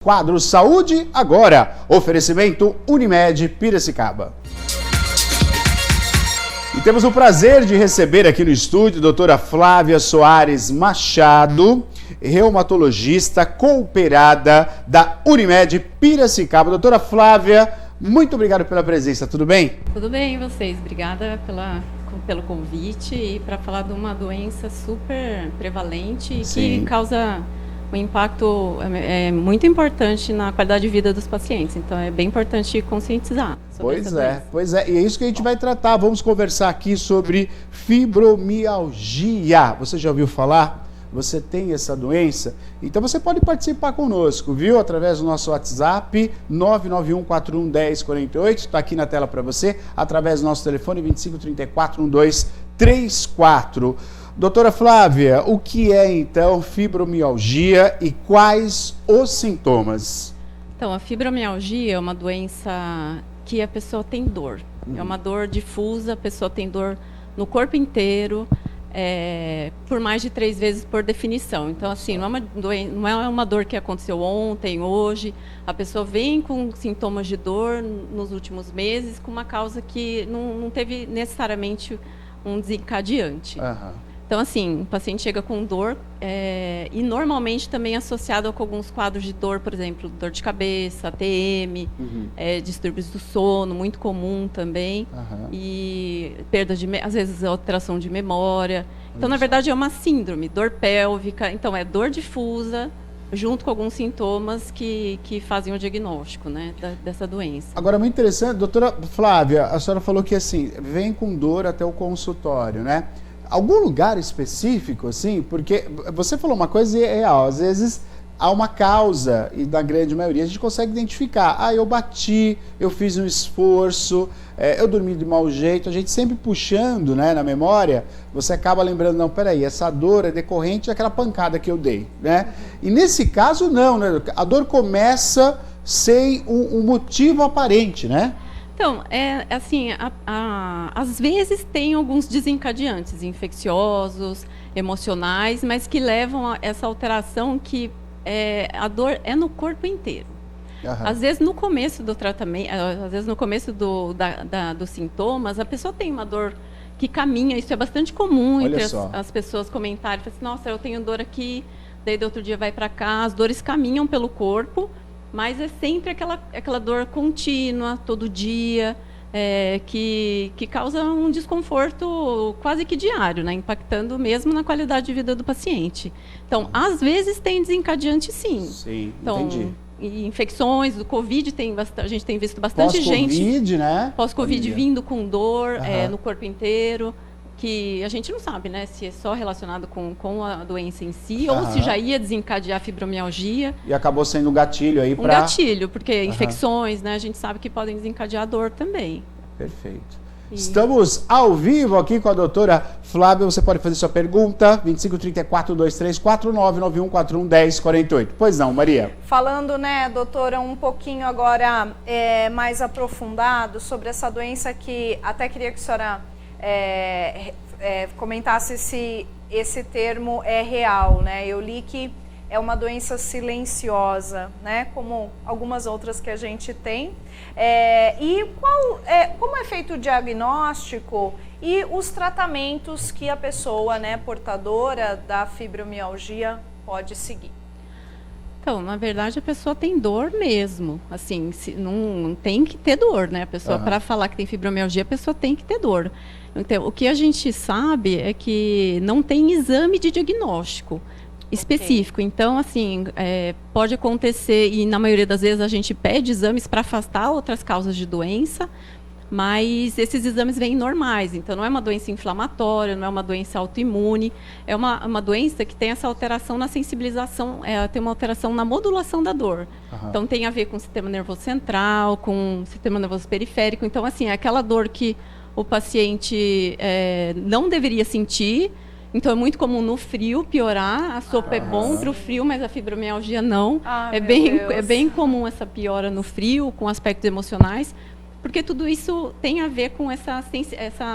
Quadro Saúde Agora, oferecimento Unimed Piracicaba. E temos o prazer de receber aqui no estúdio a doutora Flávia Soares Machado, reumatologista cooperada da Unimed Piracicaba. Doutora Flávia, muito obrigado pela presença, tudo bem? Tudo bem, e vocês? Obrigada pelo convite e para falar de uma doença super prevalente e que causa um impacto muito importante na qualidade de vida dos pacientes. Então, é bem importante conscientizar sobre essa doença. Pois é. E é isso que a gente vai tratar. Vamos conversar aqui sobre fibromialgia. Você já ouviu falar? Você tem essa doença? Então, você pode participar conosco, viu? Através do nosso WhatsApp, 991411048. Está aqui na tela para você. Através do nosso telefone, 2534-1234. Doutora Flávia, o que é então fibromialgia e quais os sintomas? Então, a fibromialgia é uma doença que a pessoa tem dor. É uma dor difusa, a pessoa tem dor no corpo inteiro, por mais de 3 vezes por definição. Então, assim, não é uma dor que aconteceu ontem, hoje. A pessoa vem com sintomas de dor nos últimos meses, com uma causa que não teve necessariamente um desencadeante. Então, assim, o paciente chega com dor e normalmente também associado com alguns quadros de dor, por exemplo, dor de cabeça, TM, distúrbios do sono, muito comum também, e perda às vezes alteração de memória. Então, na verdade, é uma síndrome, dor pélvica, então é dor difusa, junto com alguns sintomas que fazem o diagnóstico, né, dessa doença. Agora, muito interessante, doutora Flávia, a senhora falou que assim, vem com dor até o consultório, né? Algum lugar específico, assim? Porque você falou uma coisa e é real, às vezes há uma causa, e na grande maioria a gente consegue identificar. Eu bati, eu fiz um esforço, eu dormi de mau jeito, a gente sempre puxando, né, na memória, você acaba lembrando, não, peraí, essa dor é decorrente daquela pancada que eu dei, né? E nesse caso não, né? A dor começa sem um motivo aparente, né? Então, assim, às vezes tem alguns desencadeantes infecciosos, emocionais, mas que levam a essa alteração que a dor é no corpo inteiro. Às vezes no começo do tratamento, às vezes no começo dos sintomas, a pessoa tem uma dor que caminha, isso é bastante comum entre as pessoas comentarem, assim, nossa, eu tenho dor aqui, daí do outro dia vai para cá, as dores caminham pelo corpo, mas é sempre aquela dor contínua, todo dia, que causa um desconforto quase que diário, né? Impactando mesmo na qualidade de vida do paciente. Então, às vezes tem desencadeante, sim. Sim, então, entendi. E infecções, do Covid, a gente tem visto bastante gente... Pós-Covid, né? Pós-Covid vindo com dor no corpo inteiro, que a gente não sabe, né, se é só relacionado com a doença em si, ou se já ia desencadear a fibromialgia. E acabou sendo um gatilho aí para... Um gatilho, porque infecções, né, a gente sabe que podem desencadear a dor também. Perfeito. Estamos ao vivo aqui com a doutora Flávia, você pode fazer sua pergunta, 2534-234991411048. Pois não, Maria? Falando, né, doutora, um pouquinho agora mais aprofundado sobre essa doença que até queria que a senhora... comentasse se esse termo é real, né? Eu li que é uma doença silenciosa, né? Como algumas outras que a gente tem. E como é feito o diagnóstico e os tratamentos que a pessoa, né, portadora da fibromialgia pode seguir? Então, na verdade, a pessoa tem dor mesmo. Assim, não tem que ter dor, né? A pessoa, para falar que tem fibromialgia, a pessoa tem que ter dor. Então, o que a gente sabe é que não tem exame de diagnóstico específico. Então, assim, pode acontecer, e na maioria das vezes a gente pede exames para afastar outras causas de doença, mas esses exames vêm normais. Então, não é uma doença inflamatória, não é uma doença autoimune, é uma doença que tem essa alteração na sensibilização, tem uma alteração na modulação da dor. Então, tem a ver com o sistema nervoso central, com o sistema nervoso periférico. Então, assim, é aquela dor que o paciente não deveria sentir. Então, é muito comum no frio piorar. A sopa é bom para o frio, mas a fibromialgia não. É bem comum essa piora no frio, com aspectos emocionais, porque tudo isso tem a ver com essa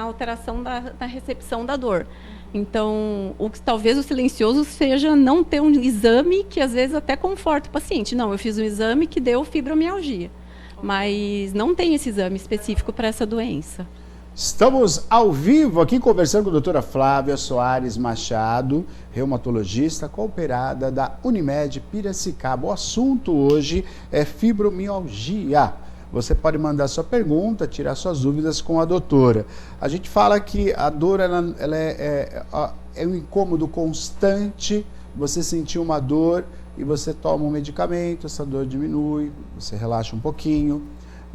alteração da recepção da dor. Então, talvez o silencioso seja não ter um exame que às vezes até conforta o paciente. Não, eu fiz um exame que deu fibromialgia, mas não tem esse exame específico para essa doença. Estamos ao vivo aqui conversando com a doutora Flávia Soares Machado, reumatologista cooperada da Unimed Piracicaba. O assunto hoje é fibromialgia. Você pode mandar sua pergunta, tirar suas dúvidas com a doutora. A gente fala que a dor ela é um incômodo constante, você sentiu uma dor e você toma um medicamento, essa dor diminui, você relaxa um pouquinho.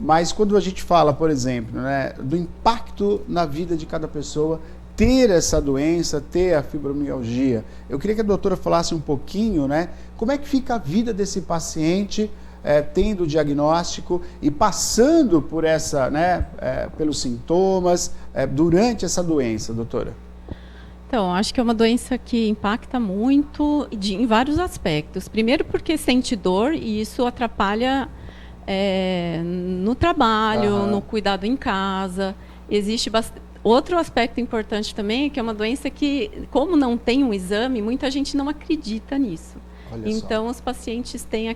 Mas quando a gente fala, por exemplo, né, do impacto na vida de cada pessoa, ter essa doença, ter a fibromialgia, eu queria que a doutora falasse um pouquinho, né, como é que fica a vida desse paciente tendo o diagnóstico e passando por essa, né, pelos sintomas durante essa doença, doutora? Então, acho que é uma doença que impacta muito em vários aspectos. Primeiro porque sente dor e isso atrapalha no trabalho, no cuidado em casa. Existe outro aspecto importante também, que é uma doença que, como não tem um exame, muita gente não acredita nisso. Então, os pacientes têm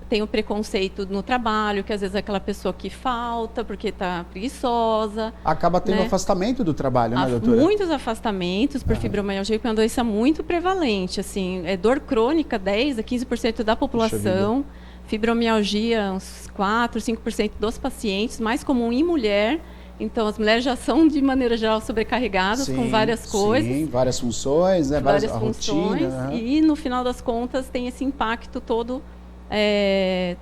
tem o preconceito no trabalho, que às vezes é aquela pessoa que falta porque está preguiçosa. Acaba tendo afastamento do trabalho, né, doutora? Muitos afastamentos por fibromialgia, que é uma doença muito prevalente. Assim, é dor crônica, 10% a 15% da população. Fibromialgia, uns 4%, 5% dos pacientes, mais comum em mulher. Então, as mulheres já são, de maneira geral, sobrecarregadas com várias coisas. Sim, várias funções, né? Várias funções. Rotina, e, no final das contas, tem esse impacto todo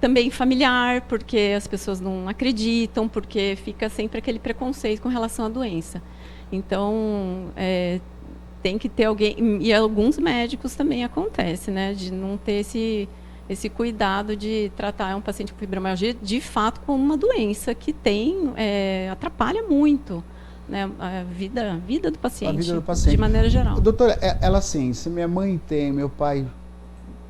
também familiar, porque as pessoas não acreditam, porque fica sempre aquele preconceito com relação à doença. Então, tem que ter alguém... E alguns médicos também acontece, né? De não ter esse cuidado de tratar um paciente com fibromialgia de fato como uma doença que atrapalha muito, né, a vida do paciente, de maneira geral. Doutora, ela assim, se minha mãe tem, meu pai,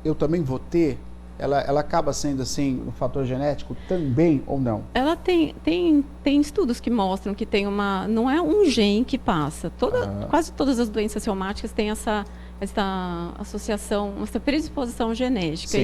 eu também vou ter? Ela acaba sendo assim um fator genético também ou não? Ela tem estudos que mostram que tem não é um gene que passa. Quase todas as doenças reumáticas têm essa associação, essa predisposição genética.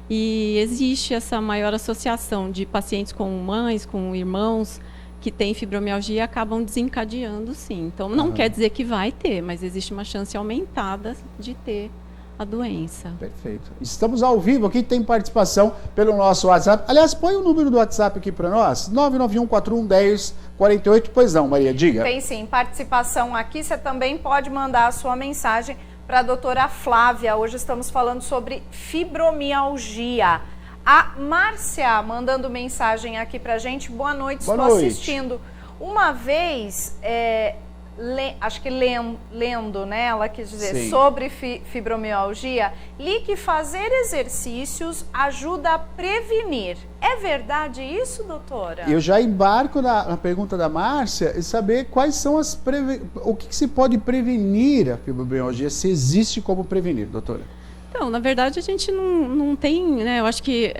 E existe essa maior associação de pacientes com mães, com irmãos que têm fibromialgia e acabam desencadeando, sim. Então, não quer dizer que vai ter, mas existe uma chance aumentada de ter a doença. Perfeito. Estamos ao vivo aqui, tem participação pelo nosso WhatsApp. Aliás, põe o número do WhatsApp aqui para nós, 991411048. Pois não, Maria, diga. Tem sim, participação aqui. Você também pode mandar a sua mensagem para a doutora Flávia. Hoje estamos falando sobre fibromialgia. A Márcia mandando mensagem aqui para a gente. Boa noite, estou assistindo. Uma vez, acho que lendo, né, ela quis dizer, sobre fibromialgia, li que fazer exercícios ajuda a prevenir. É verdade isso, doutora? Eu já embarco na pergunta da Márcia e saber quais são o que se pode prevenir a fibromialgia, se existe como prevenir, doutora. Então, na verdade, a gente não tem, né, eu acho que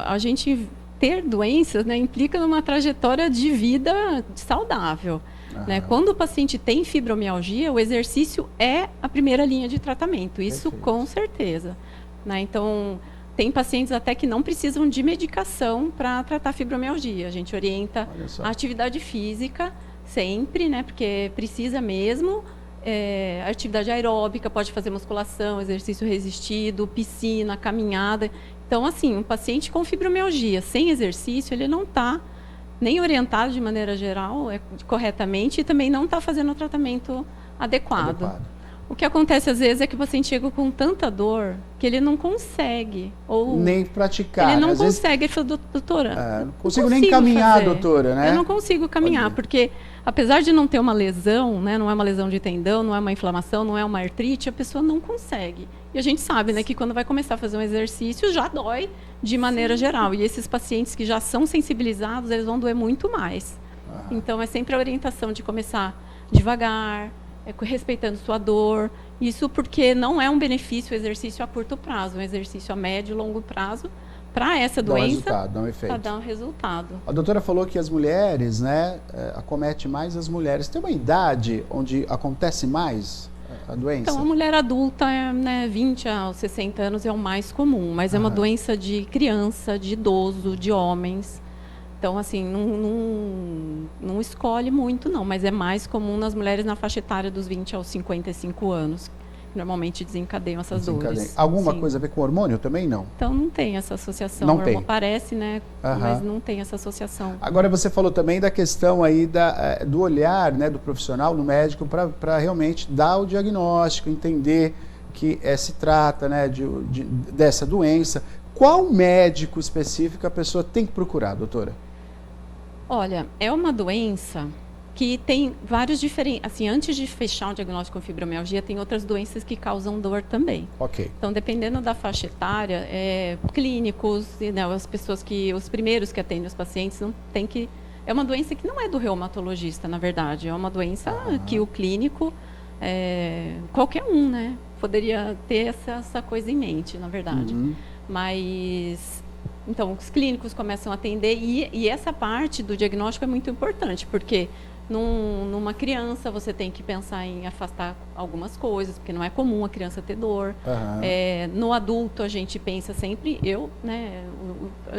a gente ter doenças, né, implica numa trajetória de vida saudável. Né? Quando o paciente tem fibromialgia, o exercício é a primeira linha de tratamento, isso com certeza. Né? Então, tem pacientes até que não precisam de medicação para tratar fibromialgia. A gente orienta a atividade física sempre, né? Porque precisa mesmo. Atividade aeróbica, pode fazer musculação, exercício resistido, piscina, caminhada. Então, assim, um paciente com fibromialgia sem exercício, ele não está nem orientado de maneira geral corretamente e também não está fazendo o tratamento adequado. O que acontece às vezes é que o paciente chega com tanta dor que ele não consegue. Ou nem praticar. Ele não consegue. Ele fala, doutora, não consigo nem caminhar, doutora, né? Eu não consigo caminhar, porque apesar de não ter uma lesão, né, não é uma lesão de tendão, não é uma inflamação, não é uma artrite, a pessoa não consegue. E a gente sabe, né, que quando vai começar a fazer um exercício, já dói de maneira geral. E esses pacientes que já são sensibilizados, eles vão doer muito mais. Então, é sempre a orientação de começar devagar, respeitando sua dor. Isso porque não é um benefício o exercício a curto prazo, um exercício a médio e longo prazo, para essa doença, dá um efeito. para dar um resultado. A doutora falou que as mulheres, né, acomete mais as mulheres. Tem uma idade onde acontece mais a doença? Então, a mulher adulta, né, 20 aos 60 anos é o mais comum, mas é uma doença de criança, de idoso, de homens. Então, assim, não escolhe muito, não, mas é mais comum nas mulheres na faixa etária dos 20 aos 55 anos, que normalmente desencadeiam essas dores. Alguma Sim. coisa a ver com hormônio também, não? Então, não tem essa associação. Não tem. Parece, né, mas não tem essa associação. Agora, você falou também da questão aí do olhar, né, do profissional, do médico, para realmente dar o diagnóstico, entender que se trata, né, dessa doença. Qual médico específico a pessoa tem que procurar, doutora? Olha, é uma doença que tem vários diferentes... Assim, antes de fechar um diagnóstico com fibromialgia, tem outras doenças que causam dor também. Ok. Então, dependendo da faixa etária, clínicos, né, os primeiros que atendem os pacientes, não tem que... É uma doença que não é do reumatologista, na verdade. É uma doença que o clínico, qualquer um, né, poderia ter essa coisa em mente, na verdade. Mas... Então, os clínicos começam a atender e essa parte do diagnóstico é muito importante, porque numa criança você tem que pensar em afastar algumas coisas, porque não é comum a criança ter dor. No adulto, a gente pensa sempre, eu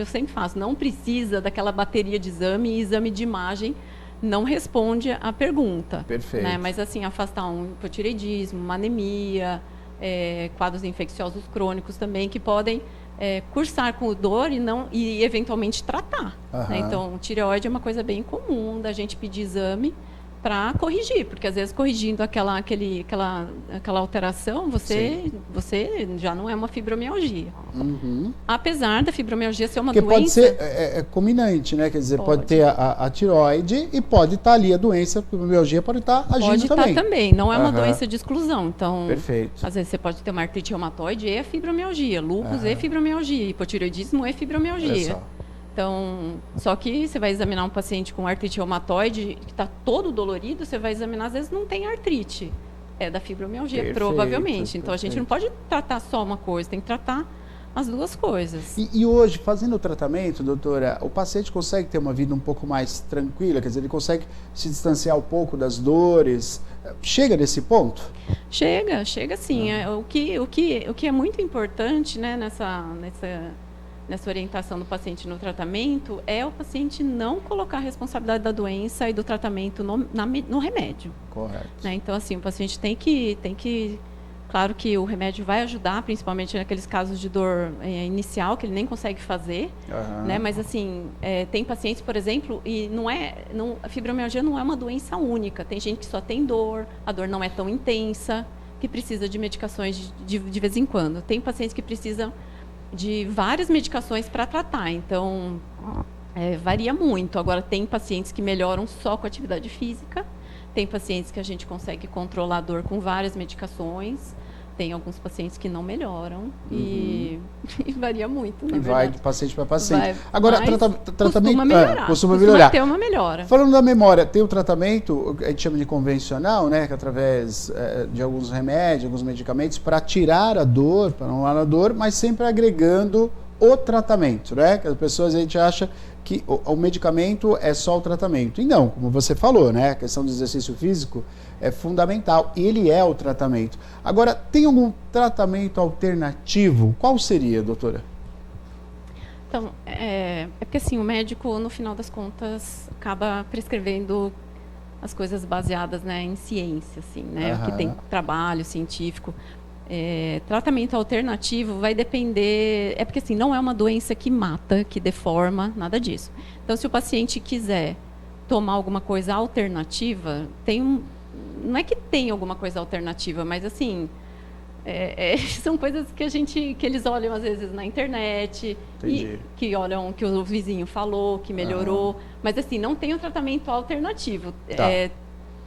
sempre faço, não precisa daquela bateria de exame e exame de imagem não responde a pergunta. Perfeito. Né? Mas, assim, afastar um hipotireoidismo, uma anemia, quadros infecciosos crônicos também, que podem cursar com dor e eventualmente tratar. Né? Então, tireoide é uma coisa bem comum da gente pedir exame para corrigir, porque às vezes corrigindo aquela alteração, você já não é uma fibromialgia. Apesar da fibromialgia ser uma doença... Porque pode ser combinante, né? Quer dizer, pode ter a tireoide e pode estar ali a doença, a fibromialgia pode estar agindo também. Pode estar também, não é uma doença de exclusão. Então, perfeito. Às vezes você pode ter uma artrite reumatoide e fibromialgia, lúpus e fibromialgia, hipotireoidismo e fibromialgia. Então, só que você vai examinar um paciente com artrite reumatoide que está todo dolorido, você vai examinar, às vezes não tem artrite. É da fibromialgia, provavelmente. Então, a gente não pode tratar só uma coisa, tem que tratar as duas coisas. E hoje, fazendo o tratamento, doutora, o paciente consegue ter uma vida um pouco mais tranquila? Quer dizer, ele consegue se distanciar um pouco das dores? Chega nesse ponto? Chega sim. O que é muito importante, né, nessa orientação do paciente no tratamento é o paciente não colocar a responsabilidade da doença e do tratamento no remédio. Correto. Né? Então, assim, o paciente tem que... Claro que o remédio vai ajudar, principalmente naqueles casos de dor inicial, que ele nem consegue fazer. Né? Mas, assim, tem pacientes, por exemplo, e a fibromialgia não é uma doença única. Tem gente que só tem dor, a dor não é tão intensa, que precisa de medicações de vez em quando. Tem pacientes que precisam de várias medicações para tratar, então varia muito. Agora, tem pacientes que melhoram só com atividade física, tem pacientes que a gente consegue controlar a dor com várias medicações, tem alguns pacientes que não melhoram e varia muito, na verdade. Vai de paciente para paciente. Agora, tratamento costuma melhorar. Costuma ter uma melhora. Falando da memória, tem o tratamento, a gente chama de convencional, né, que é através de alguns remédios, alguns medicamentos, para tirar a dor, para anular a dor, mas sempre agregando o tratamento, né? Que as pessoas, a gente acha que o medicamento é só o tratamento. E não, como você falou, né? A questão do exercício físico é fundamental. Ele é o tratamento. Agora, tem algum tratamento alternativo? Qual seria, doutora? Então, porque assim, o médico, no final das contas, acaba prescrevendo as coisas baseadas, né, em ciência, assim, né? Que tem trabalho científico. Tratamento alternativo vai depender... porque assim, não é uma doença que mata, que deforma, nada disso. Então, se o paciente quiser tomar alguma coisa alternativa, não é que tem alguma coisa alternativa, mas assim... são coisas que eles olham às vezes na internet, e que olham que o vizinho falou, que melhorou, mas assim, não tem um tratamento alternativo.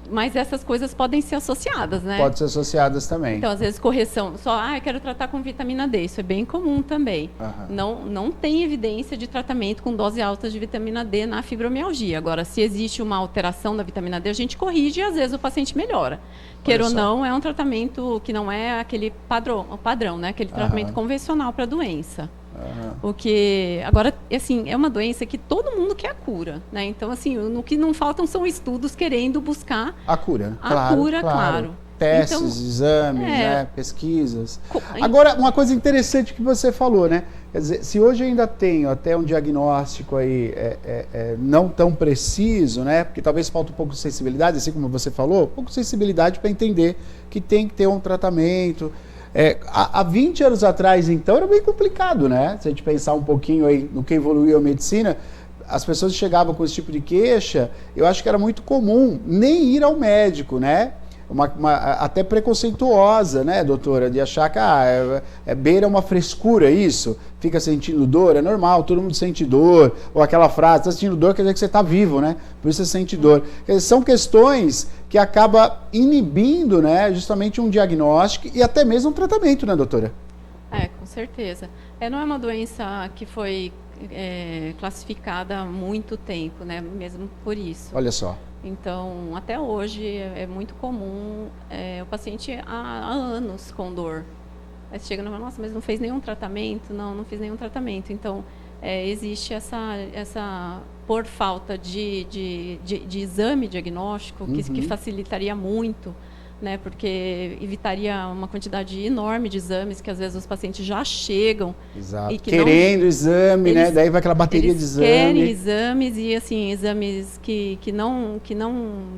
Mas essas coisas podem ser associadas, né? Pode ser associadas também. Então, às vezes, correção, eu quero tratar com vitamina D, isso é bem comum também. Não tem evidência de tratamento com dose alta de vitamina D na fibromialgia. Agora, se existe uma alteração da vitamina D, a gente corrige e às vezes o paciente melhora. Queira ou não, é um tratamento que não é aquele padrão, né? Aquele tratamento convencional para a doença. O que, agora, assim, é uma doença que todo mundo quer a cura, né? Então, assim, o que não faltam são estudos querendo buscar a cura, claro. Testes, então, exames, né? Pesquisas. Agora, uma coisa interessante que você falou, né? Quer dizer, se hoje eu ainda tenho até um diagnóstico aí não tão preciso, né? Porque talvez falta um pouco de sensibilidade, assim como você falou, um pouco de sensibilidade para entender que tem que ter um tratamento. Há 20 anos atrás, então, era bem complicado, né? Se a gente pensar um pouquinho aí no que evoluiu a medicina, as pessoas chegavam com esse tipo de queixa, eu acho que era muito comum nem ir ao médico, né? Até preconceituosa, né, doutora? De achar que beira uma frescura isso, fica sentindo dor, é normal, todo mundo sente dor. Ou aquela frase, está sentindo dor, quer dizer que você está vivo, né? Por isso você sente dor. Quer dizer, são questões que acabam inibindo, né, justamente um diagnóstico e até mesmo um tratamento, né, doutora? Com certeza. Não é uma doença que foi classificada há muito tempo, né, mesmo por isso. Olha só. Então, até hoje é muito comum o paciente há anos com dor. Aí você chega e fala, nossa, mas não fez nenhum tratamento? Não fiz nenhum tratamento. Então, existe essa por falta de exame diagnóstico, que facilitaria muito, né, porque evitaria uma quantidade enorme de exames que às vezes os pacientes já chegam. Exato. E que querendo exame, né? Daí vai aquela bateria de exame. Querem exames e assim, exames que não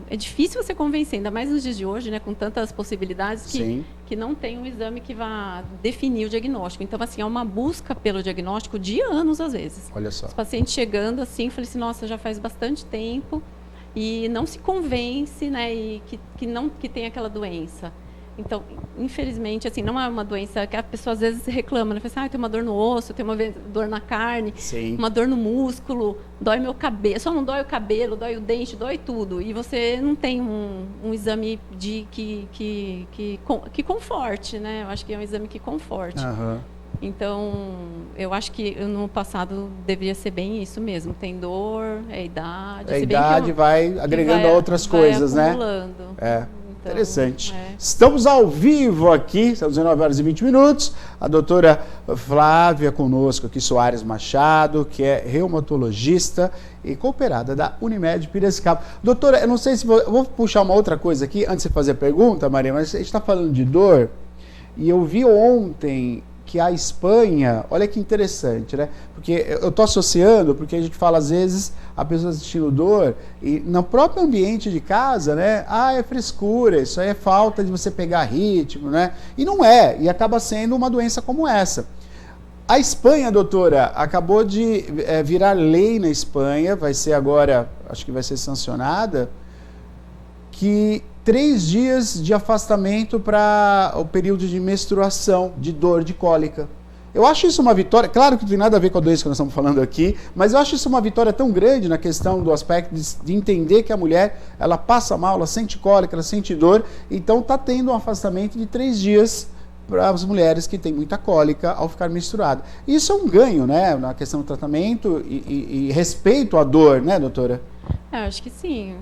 é difícil você convencer, ainda mais nos dias de hoje, né, com tantas possibilidades que não tem um exame que vá definir o diagnóstico. Então, assim, é uma busca pelo diagnóstico de anos às vezes. Olha só. Os pacientes chegando assim, eu falei assim, nossa, já faz bastante tempo. E não se convence, né, e que tem aquela doença. Então, infelizmente, assim, não é uma doença que a pessoa às vezes reclama, né? Fala assim, eu tenho uma dor no osso, eu tenho uma dor na carne, uma dor no músculo, dói meu cabelo, só não dói o cabelo, dói o dente, dói tudo. E você não tem um exame que conforte, né? Eu acho que é um exame que conforte. Então, eu acho que no passado deveria ser bem isso mesmo. Tem dor, é idade. A idade vai agregando a outras coisas, né? Então, interessante. Estamos ao vivo aqui, são 19 horas e 20 minutos. A doutora Flávia conosco aqui, Soares Machado, que é reumatologista e cooperada da Unimed Piracicaba. Doutora, eu não sei se eu vou puxar uma outra coisa aqui, antes de fazer a pergunta, Maria, mas a gente está falando de dor, e eu vi ontem que a Espanha, olha que interessante, né? Porque eu estou associando, porque a gente fala às vezes a pessoa sentindo dor e no próprio ambiente de casa, né? É frescura, isso aí é falta de você pegar ritmo, né? E não é, e acaba sendo uma doença como essa. A Espanha, doutora, acabou de virar lei na Espanha, vai ser agora, acho que vai ser sancionada, que 3 dias de afastamento para o período de menstruação, de dor, de cólica. Eu acho isso uma vitória, claro que não tem nada a ver com a doença que nós estamos falando aqui, mas eu acho isso uma vitória tão grande na questão do aspecto de entender que a mulher, ela passa mal, ela sente cólica, ela sente dor, então está tendo um afastamento de 3 dias para as mulheres que têm muita cólica ao ficar menstruada. Isso é um ganho, né, na questão do tratamento e respeito à dor, né, doutora? Acho que sim.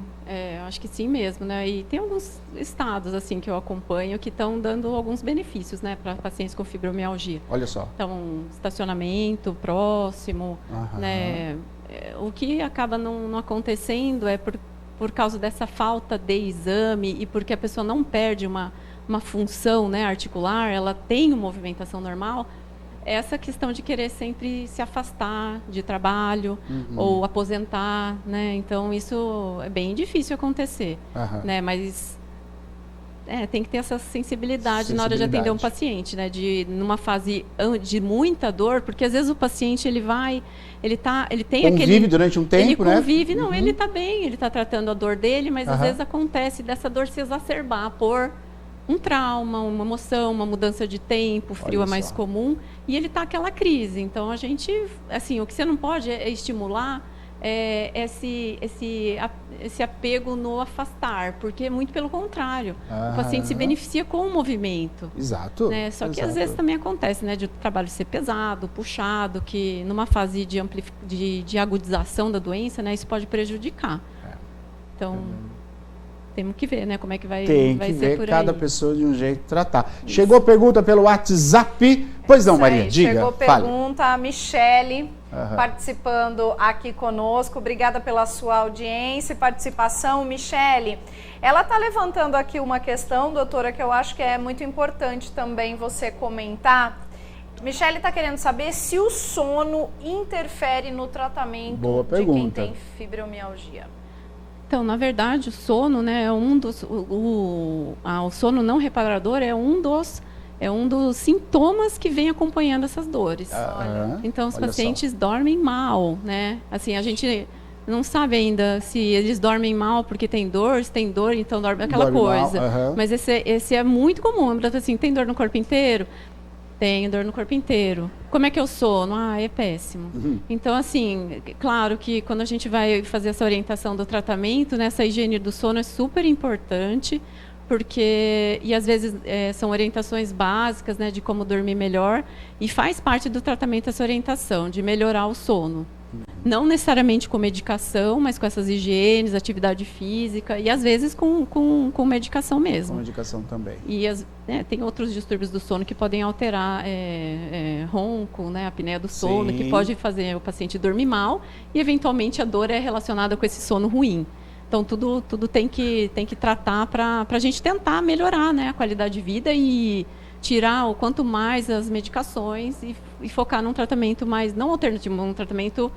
Acho que sim mesmo, né? E tem alguns estados assim que eu acompanho que estão dando alguns benefícios, né, para pacientes com fibromialgia. Olha só. Então, estacionamento próximo, né? O que acaba não acontecendo é por causa dessa falta de exame e porque a pessoa não perde uma função, né, articular, ela tem uma movimentação normal. Essa questão de querer sempre se afastar de trabalho ou aposentar, né? Então isso é bem difícil acontecer, né? Mas tem que ter essa sensibilidade na hora de atender um paciente, né? Numa fase de muita dor, porque às vezes o paciente ele tem convive durante um tempo, né? Ele convive, não, ele está bem, ele está tratando a dor dele, mas às vezes acontece dessa dor se exacerbar por um trauma, uma emoção, uma mudança de tempo, o frio é mais comum, e ele está aquela crise. Então, a gente, assim, o que você não pode é estimular esse apego no afastar, porque muito pelo contrário, o paciente se beneficia com o movimento. Exato. Né? Só que às vezes também acontece, né, de o trabalho ser pesado, puxado, que numa fase de agudização da doença, né, isso pode prejudicar. Então... temos que ver, né, como é que vai, Tem vai que ser ver por cada aí. pessoa de um jeito tratar. Chegou pergunta pelo WhatsApp. Pois não, Maria, diga. Chegou fale. pergunta, a Michele participando aqui conosco. Obrigada pela sua audiência e participação, Michele. Ela está levantando aqui uma questão, doutora, que eu acho que é muito importante também você comentar. Michele está querendo saber se o sono interfere no tratamento Boa de quem pergunta. tem fibromialgia. Então, na verdade, o sono, né, é um dos, o sono não reparador é um dos sintomas que vem acompanhando essas dores. Então, os pacientes dormem mal, né? Assim, a gente não sabe ainda se eles dormem mal porque tem dor, se tem dor, então dorme aquela coisa. Mas esse é muito comum. Assim, tem dor no corpo inteiro? Tenho dor no corpo inteiro. Como é que eu sono? É péssimo. Então, assim, claro que quando a gente vai fazer essa orientação do tratamento, né, essa higiene do sono é super importante, porque, e às vezes são orientações básicas, né, de como dormir melhor, e faz parte do tratamento essa orientação, de melhorar o sono. Não necessariamente com medicação, mas com essas higienes, atividade física e às vezes com medicação mesmo. Com medicação também. E tem outros distúrbios do sono que podem alterar ronco, né, a apneia do sono, que pode fazer o paciente dormir mal e eventualmente a dor é relacionada com esse sono ruim. Então tudo tem que tratar para a gente tentar melhorar, né, a qualidade de vida e tirar o quanto mais as medicações e focar num tratamento mais, não alternativo, um tratamento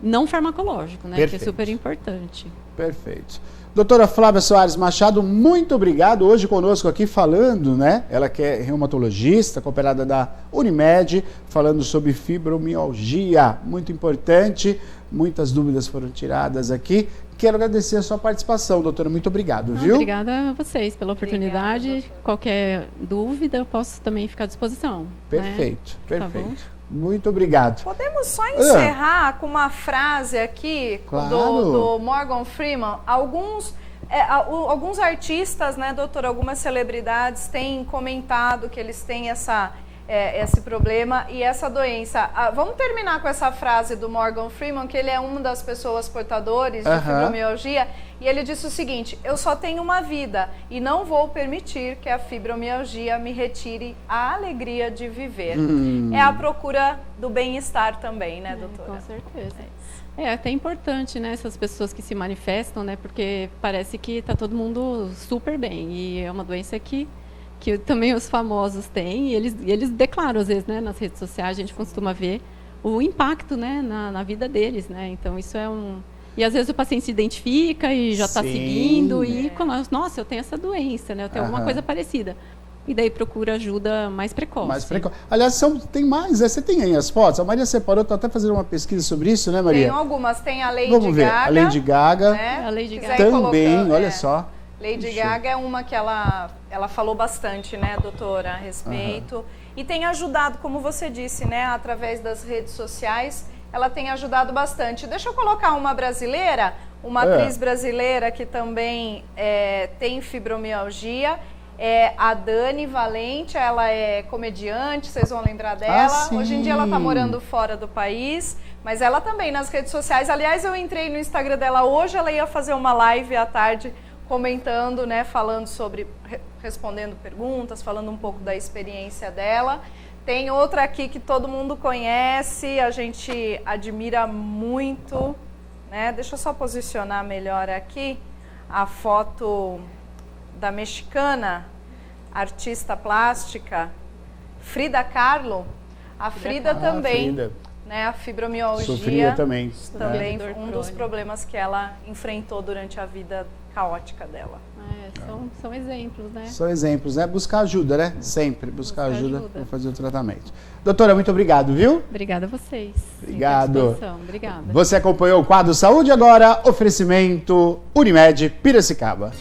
não farmacológico, né? Perfeito. Que é super importante. Perfeito. Doutora Flávia Soares Machado, muito obrigado. Hoje conosco aqui falando, né? Ela que é reumatologista, cooperada da Unimed, falando sobre fibromialgia. Muito importante, muitas dúvidas foram tiradas aqui. Quero agradecer a sua participação, doutora. Muito obrigado, viu? Obrigada a vocês pela oportunidade. Obrigada, qualquer dúvida, eu posso também ficar à disposição. Perfeito, né? perfeito. Tá, muito obrigado. Podemos só encerrar com uma frase aqui do Morgan Freeman. Alguns artistas, né, doutora, algumas celebridades têm comentado que eles têm esse problema e essa doença. Vamos terminar com essa frase do Morgan Freeman, que ele é uma das pessoas portadores de fibromialgia, e ele disse o seguinte: eu só tenho uma vida e não vou permitir que a fibromialgia me retire a alegria de viver. É a procura do bem-estar também, né, doutora? Com certeza. É até importante, né, essas pessoas que se manifestam, né, porque parece que está todo mundo super bem, e é uma doença que também os famosos têm, e eles declaram, às vezes, né, nas redes sociais, a gente costuma ver o impacto, né, na vida deles, né, então isso é E às vezes o paciente se identifica e já está seguindo, e nossa, eu tenho essa doença, né, eu tenho alguma coisa parecida. E daí procura ajuda mais precoce. Aliás, tem mais, você tem aí as fotos? A Maria separou, está até fazendo uma pesquisa sobre isso, né, Maria? Tem algumas, tem a Lady Vamos ver. Gaga. A Lady Gaga. Né? A Lady Gaga também, olha só. Lady Gaga é uma que ela falou bastante, né, doutora, a respeito. E tem ajudado, como você disse, né, através das redes sociais, ela tem ajudado bastante. Deixa eu colocar uma brasileira, uma atriz brasileira que também tem fibromialgia. É a Dani Valente, ela é comediante, vocês vão lembrar dela. Hoje em dia ela está morando fora do país, mas ela também nas redes sociais. Aliás, eu entrei no Instagram dela hoje, ela ia fazer uma live à tarde comentando, né, falando sobre, respondendo perguntas, falando um pouco da experiência dela. Tem outra aqui que todo mundo conhece, a gente admira muito, né? Deixa eu só posicionar melhor aqui a foto da mexicana, artista plástica, Frida Kahlo. A Frida também, né, a fibromialgia sofria também um dos problemas que ela enfrentou durante a vida caótica dela. São exemplos, né? São exemplos, né? Buscar ajuda, né? Sempre buscar ajuda para fazer o tratamento. Doutora, muito obrigado, viu? Obrigada a vocês. Obrigado. Obrigada. Você acompanhou o quadro Saúde Agora, oferecimento Unimed Piracicaba.